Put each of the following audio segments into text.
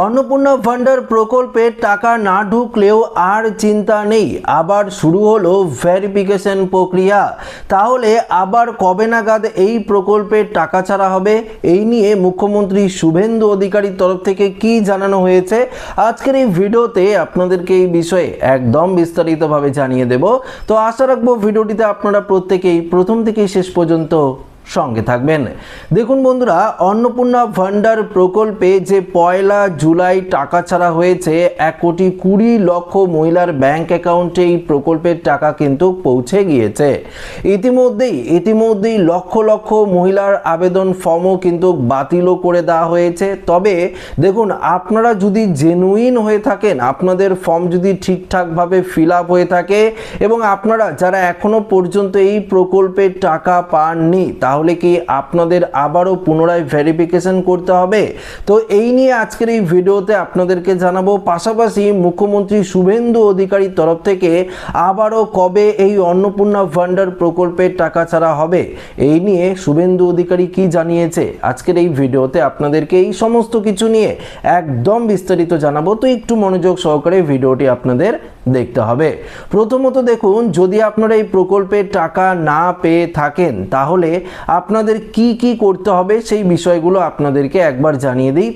অন্নপূর্ণা ভান্ডার প্রকল্পে টাকা না ঢুকলেও আর চিন্তা নেই, আবার শুরু হলো ভেরিফিকেশন প্রক্রিয়া। তাহলে আবার কবে নাগাদ এই প্রকল্পের টাকা ছাড়া হবে, এই নিয়ে মুখ্যমন্ত্রী শুভেন্দু অধিকারীর তরফ থেকে কি জানানো হয়েছে আজকের এই ভিডিওতে আপনাদেরকে এই বিষয়ে একদম বিস্তারিতভাবে জানিয়ে দেব। তো আশা রাখবো ভিডিওটিতে আপনারা প্রত্যেকেই প্রথম থেকে শেষ পর্যন্ত সঙ্গে থাকবেন। দেখুন বন্ধুরা, অন্নপূর্ণা ভান্ডার প্রকল্পে যে 1 জুলাই টাকা ছাড়া হয়েছে 1,20,00,000 মহিলার ব্যাংক অ্যাকাউন্টে এই প্রকল্পের টাকা কিন্তু পৌঁছে গিয়েছে। ইতিমধ্যেই লক্ষ লক্ষ মহিলার আবেদন ফর্মও কিন্তু বাতিলও করে দেওয়া হয়েছে। তবে দেখুন, আপনারা যদি জেনুইন হয়ে থাকেন, আপনাদের ফর্ম যদি ঠিকঠাকভাবে ফিল আপ হয়ে থাকে এবং আপনারা যারা এখনো পর্যন্ত এই প্রকল্পের টাকা পাননি, তাহলে কি আপনাদের আবারও পুনরায় ভেরিফিকেশন করতে হবে? তো এই নিয়ে আজকের এই ভিডিওতে আপনাদেরকে জানাবো। পাশাপাশি মুখ্যমন্ত্রী শুভেন্দু অধিকারীর তরফ থেকে আবারও কবে এই অন্নপূর্ণা ভান্ডার প্রকল্পের টাকা ছাড়া হবে, এই নিয়ে শুভেন্দু অধিকারী কি জানিয়েছে আজকের এই ভিডিওতে আপনাদেরকে এই সমস্ত কিছু নিয়ে একদম বিস্তারিত জানাবো। তো একটু মনোযোগ সহকারে ভিডিওটি আপনাদের দেখতে হবে। প্রথমত দেখুন, যদি আপনারা এই প্রকল্পের টাকা না পেয়ে থাকেন তাহলে আপনাদের কি কি করতে হবে সেই বিষয়গুলো আপনাদেরকে একবার জানিয়ে দিই।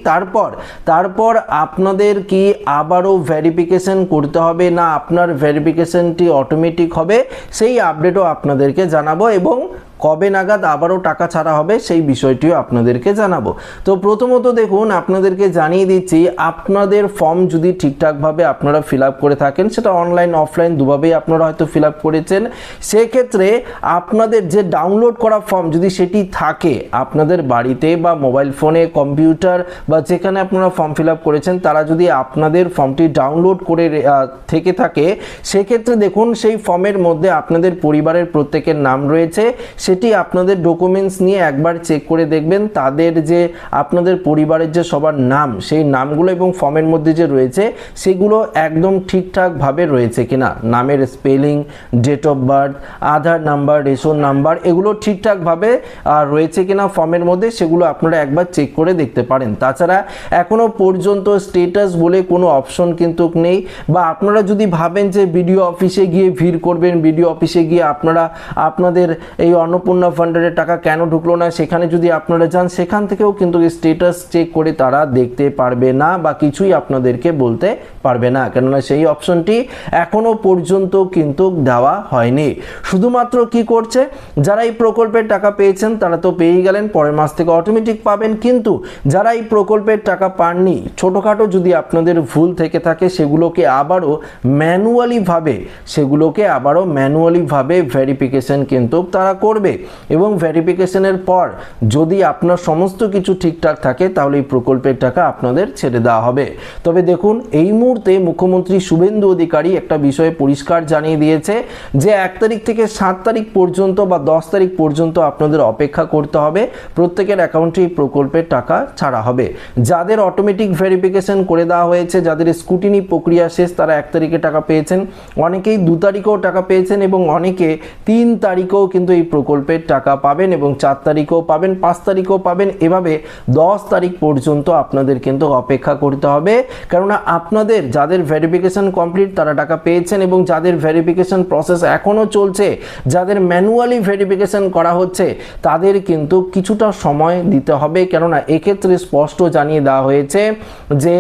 তারপর আপনাদের কি আবারও ভেরিফিকেশন করতে হবে না আপনার ভেরিফিকেশনটি অটোমেটিক হবে সেই আপডেটও আপনাদেরকে জানাবো, এবং কবে নাগাদ আবারও টাকা ছাড়া হবে সেই বিষয়টিও আপনাদেরকে জানাবো। তো প্রথমত দেখুন, আপনাদেরকে জানিয়ে দিচ্ছি, আপনাদের ফর্ম যদি ঠিকঠাকভাবে আপনারা ফিল আপ করে থাকেন, সেটা অনলাইন অফলাইন দুভাবেই আপনারা হয়তো ফিল আপ করেছেন, সেক্ষেত্রে আপনাদের যে ডাউনলোড করা ফর্ম যদি সেটি থাকে আপনাদের বাড়িতে বা মোবাইল ফোনে, কম্পিউটার বা যেখানে আপনারা ফর্ম ফিল আপ করেছেন, তারা যদি আপনাদের ফর্মটি ডাউনলোড করে থেকে থাকে, সেক্ষেত্রে দেখুন সেই ফর্মের মধ্যে আপনাদের পরিবারের প্রত্যেকের নাম রয়েছে। সেটি আপনাদের ডকুমেন্টস নিয়ে একবার চেক করে দেখবেন তাদের যে আপনাদের পরিবারের যে সবার নাম, সেই নামগুলো এবং ফর্মের মধ্যে যে রয়েছে সেগুলো একদম ঠিকঠাকভাবে রয়েছে কিনা, নামের spelling, date of birth, Aadhaar number, ration number, এগুলো ঠিকঠাকভাবে রয়েছে কিনা ফর্মের মধ্যে, সেগুলো আপনারা একবার চেক করে দেখতে পারেন। তাছাড়া এখনো পর্যন্ত স্টেটাস বলে কোনো অপশন কিন্তু নেই, বা আপনারা যদি ভাবেন যে বিডিও অফিসে গিয়ে ভিড় করবেন, বিডিও অফিসে গিয়ে আপনারা আপনাদের এই অন্নপূর্ণা ফান্ডারের টাকা কেন ঢুকলো না সেখানে যদি আপনারা যান, সেখান থেকেও কিন্তু স্ট্যাটাস চেক করে তারা দেখতে পারবে না বা কিছুই আপনাদেরকে বলতে পারবে না, কেননা সেই অপশনটি এখনো পর্যন্ত কিন্তু দেওয়া হয়নি। শুধুমাত্র কি করছে, যারা এই প্রকল্পের টাকা পেয়েছেন তারা তো পেয়েই গেলেন, পরের মাস থেকে অটোমেটিক পাবেন, কিন্তু যারা এই প্রকল্পের টাকা পাননি, ছোটোখাটো যদি আপনাদের ভুল থেকে থাকে সেগুলোকে আবারও ম্যানুয়ালিভাবে ভেরিফিকেশন কিন্তু তারা করবে, এবং ভেরিফিকেশনের পর যদি আপনার সমস্ত কিছু ঠিকঠাক থাকে তাহলে এই প্রকল্পের টাকা আপনাদের ছেড়ে দেওয়া হবে। তবে দেখুন, এই মুহূর্তে মুখ্যমন্ত্রী শুভেন্দু অধিকারী একটা বিষয়ে পরিষ্কার জানিয়ে দিয়েছে যে 1 তারিখ থেকে 7 তারিখ পর্যন্ত বা 10 তারিখ পর্যন্ত আপনাদের অপেক্ষা করতে হবে, প্রত্যেকের অ্যাকাউন্টে এই প্রকল্পের টাকা ছাড়া হবে। যাদের অটোমেটিক ভেরিফিকেশন করে দেওয়া হয়েছে, যাদের স্ক্রুটিনি প্রক্রিয়া শেষ, তারা 1 তারিখে টাকা পেয়েছেন, অনেকেই 2 তারিখেও টাকা পেয়েছেন, এবং অনেকে 3 তারিখেও কিন্তু এই প্রকল্পের টাকা পাবেন, এবং 4 তারিখেও পাবেন, 5 তারিখেও পাবেন, এভাবে 10 তারিখ পর্যন্ত আপনাদের কিন্তু অপেক্ষা করতে হবে। কেননা আপনাদের যাদের ভেরিফিকেশন কমপ্লিট তারা টাকা পেয়েছেন, এবং যাদের ভেরিফিকেশন প্রসেস এখনও চলছে, যাদের ম্যানুয়ালি ভেরিফিকেশন করা হচ্ছে, তাদের কিন্তু কিছুটা সময় দিতে হবে। কেননা এক্ষেত্রে স্পষ্ট জানিয়ে দেওয়া হয়েছে যে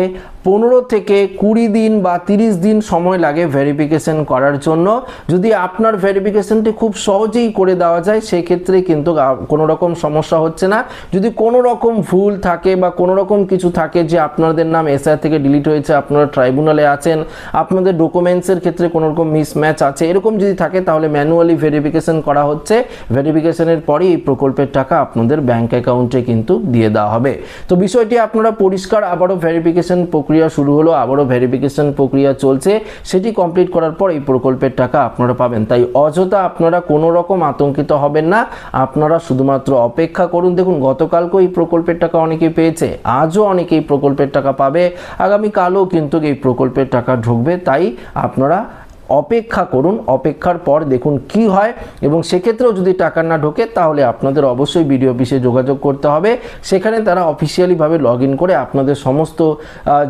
15 থেকে 20 দিন বা 30 দিন সময় লাগে ভেরিফিকেশন করার জন্য। যদি আপনার ভেরিফিকেশনটি খুব সহজেই করে দেওয়া যায়, সেক্ষেত্রে কিন্তু কোনো রকম সমস্যা হচ্ছে না। যদি কোনো রকম ভুল থাকে বা কোনো রকম কিছু থাকে যে আপনাদের নাম এসআইআর থেকে ডিলিট হয়েছে, আপনারা ট্রাইব্যুনালে আছেন, আপনাদের ডকুমেন্টসের ক্ষেত্রে কোনো রকম মিসম্যাচ আছে, এরকম যদি থাকে তাহলে ম্যানুয়ালি ভেরিফিকেশন করা হচ্ছে, ভেরিফিকেশনের পরে এই প্রকল্পের টাকা আপনাদের ব্যাংক অ্যাকাউন্টে কিন্তু দিয়ে দেওয়া হবে। তো বিষয়টি আপনারা পরিষ্কার, আবারও ভেরিফিকেশন প্রক্রিয়া শুরু হলো, আবারও ভেরিফিকেশন প্রক্রিয়া চলছে, সেটি কমপ্লিট করার পর এই প্রকল্পের টাকা আপনারা পাবেন। তাই অযথা আপনারা কোনো রকম আতঙ্কিত হবেন না, আপনারা শুধুমাত্র অপেক্ষা করুন। দেখুন, গতকালকেও এই প্রকল্পের টাকা অনেকেই পেয়েছে, আজও অনেকেই প্রকল্পের টাকা পাবে, আগামীকালও কিন্তু এই প্রকল্পের টাকা ঢুকবে। তাই আপনারা অপেক্ষা করুন, অপেক্ষার পর দেখুন কি হয়, এবং সেক্ষেত্রেও যদি টাকা না ঢোকে তাহলে আপনাদের অবশ্যই বিডিও অফিসে যোগাযোগ করতে হবে। সেখানে তারা অফিসিয়ালিভাবে লগ ইন করে আপনাদের সমস্ত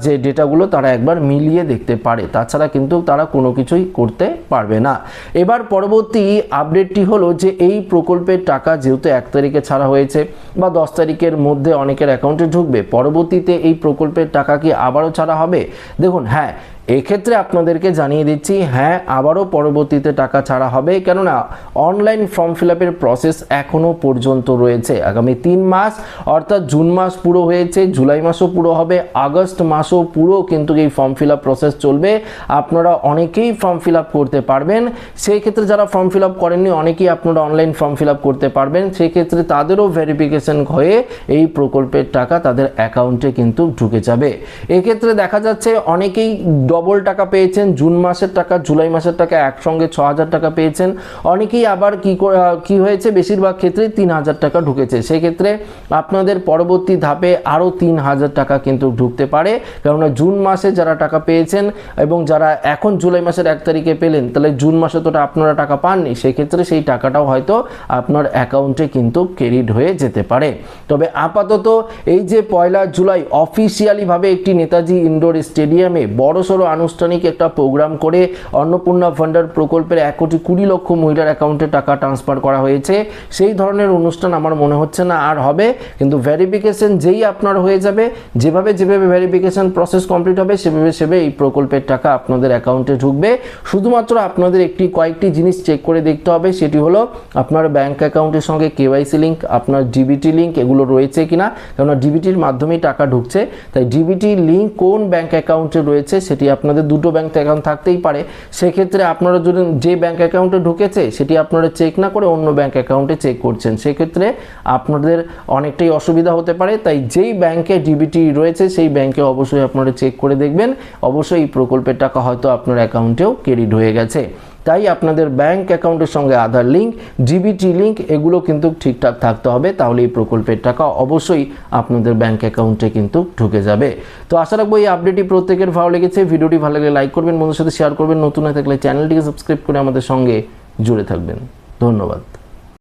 যে ডেটাগুলো তারা একবার মিলিয়ে দেখতে পারে, তাছাড়া কিন্তু তারা কোনো কিছুই করতে পারবে না। এবার পরবর্তী আপডেটটি হলো যে এই প্রকল্পের টাকা যেহেতু 1 তারিখে ছাড়া হয়েছে বা 10 তারিখের মধ্যে অনেকের অ্যাকাউন্টে ঢুকবে, পরবর্তীতে এই প্রকল্পের টাকা কি আবারও ছাড়া হবে? দেখুন, হ্যাঁ, এক্ষেত্রে আপনাদেরকে জানিয়ে দিচ্ছি, হ্যাঁ, আবারও পরবর্তীতে টাকা ছাড়া হবে, কেননা অনলাইন ফর্ম ফিল আপের প্রসেস এখনও পর্যন্ত রয়েছে। আগামী 3 মাস অর্থাৎ জুন মাস পুরো হয়েছে, জুলাই মাসও পুরো হবে, আগস্ট মাসও পুরো কিন্তু এই ফর্ম ফিল আপ প্রসেস চলবে। আপনারা অনেকেই ফর্ম ফিল আপ করতে পারবেন। সেই ক্ষেত্রে যারা ফর্ম ফিল আপ করেননি অনেকেই আপনারা অনলাইন ফর্ম ফিল আপ করতে পারবেন। সেই ক্ষেত্রে তাদেরও ভেরিফিকেশন হয়ে এই প্রকল্পের টাকা তাদের অ্যাকাউন্টে কিন্তু ঢুকে যাবে। এক্ষেত্রে দেখা যাচ্ছে অনেকেই ডবল টাকা পেয়েছেন, জুন মাসের টাকা জুলাই মাসের টাকা একসঙ্গে 6,000 টাকা পেয়েছেন। অনেকেই আবার কি হয়েছে, বেশিরভাগ ক্ষেত্রে 3,000 টাকা ঢুকেছে। সেক্ষেত্রে আপনাদের পরবর্তী ধাপে আরও 3,000 টাকা কিন্তু ঢুকতে পারে, কেননা জুন মাসে যারা টাকা পেয়েছেন এবং যারা এখন জুলাই মাসের 1 তারিখে পেলেন, তাহলে জুন মাসে তো আপনারা টাকা পাননি, সেক্ষেত্রে সেই টাকাটাও হয়তো আপনার অ্যাকাউন্টে কিন্তু ক্রেডিট হয়ে যেতে পারে। তবে আপাতত এই যে 1 জুলাই অফিসিয়ালিভাবে একটি নেতাজি ইনডোর স্টেডিয়ামে বড়সড় আনুষ্ঠানিক একটা প্রোগ্রাম করে অন্নপূর্ণা ফান্ডার প্রকল্পের 1,20,00,000 মহিলার অ্যাকাউন্টে টাকা ট্রান্সফার করা হয়েছে, সেই ধরনের অনুষ্ঠান আমার মনে হচ্ছে না আর হবে। কিন্তু ভেরিফিকেশন যেই আপনার হয়ে যাবে, যেভাবে ভেরিফিকেশন প্রসেস কমপ্লিট হবে সেভাবে এই প্রকল্পের টাকা আপনাদের অ্যাকাউন্টে ঢুকবে। শুধুমাত্র আপনাদের কয়েকটি জিনিস চেক করে দেখতে হবে, সেটি হলো আপনার ব্যাংক অ্যাকাউন্টের সঙ্গে কেওয়াইসি লিঙ্ক, আপনার ডিবিটি লিঙ্ক এগুলো রয়েছে কিনা, কেননা ডিবিটির মাধ্যমেই টাকা ঢুকছে, তাই ডিবিটি লিঙ্ক কোন ব্যাংক অ্যাকাউন্টে রয়েছে সেটি আপনাদের দুটো ব্যাংক অ্যাকাউন্ট থাকতেই পারে। সেক্ষেত্রে আপনারা যদি যে ব্যাংক অ্যাকাউন্টে ঢুকেছে সেটি আপনারা চেক না করে অন্য ব্যাংক অ্যাকাউন্টে চেক করছেন, সেক্ষেত্রে আপনাদের অনেকটাই অসুবিধা হতে পারে। তাই যেই ব্যাংকে ডিবিটি রয়েছে সেই ব্যাংকে অবশ্যই আপনারা চেক করে দেখবেন, অবশ্যই এই প্রকল্পের টাকা হয়তো আপনার অ্যাকাউন্টেও ক্রেডিট হয়ে গেছে। তাই আপনাদের ব্যাংক অ্যাকাউন্টের সঙ্গে আধার লিঙ্ক, ডিবিটি লিঙ্ক এগুলো কিন্তু ঠিকঠাক থাকতে হবে, তাহলে এই প্রকল্পের টাকা অবশ্যই আপনাদের ব্যাংক অ্যাকাউন্টে কিন্তু ঢুকে যাবে। তো আশা রাখবো এই আপডেটটি প্রত্যেকের ভালো লেগেছে। ভিডিওটি ভালো লাগলে লাইক করবেন, বন্ধুদের সাথে শেয়ার করবেন, নতুন হয়ে থাকলে চ্যানেলটিকে সাবস্ক্রাইব করে আমাদের সঙ্গে জুড়ে থাকবেন। ধন্যবাদ।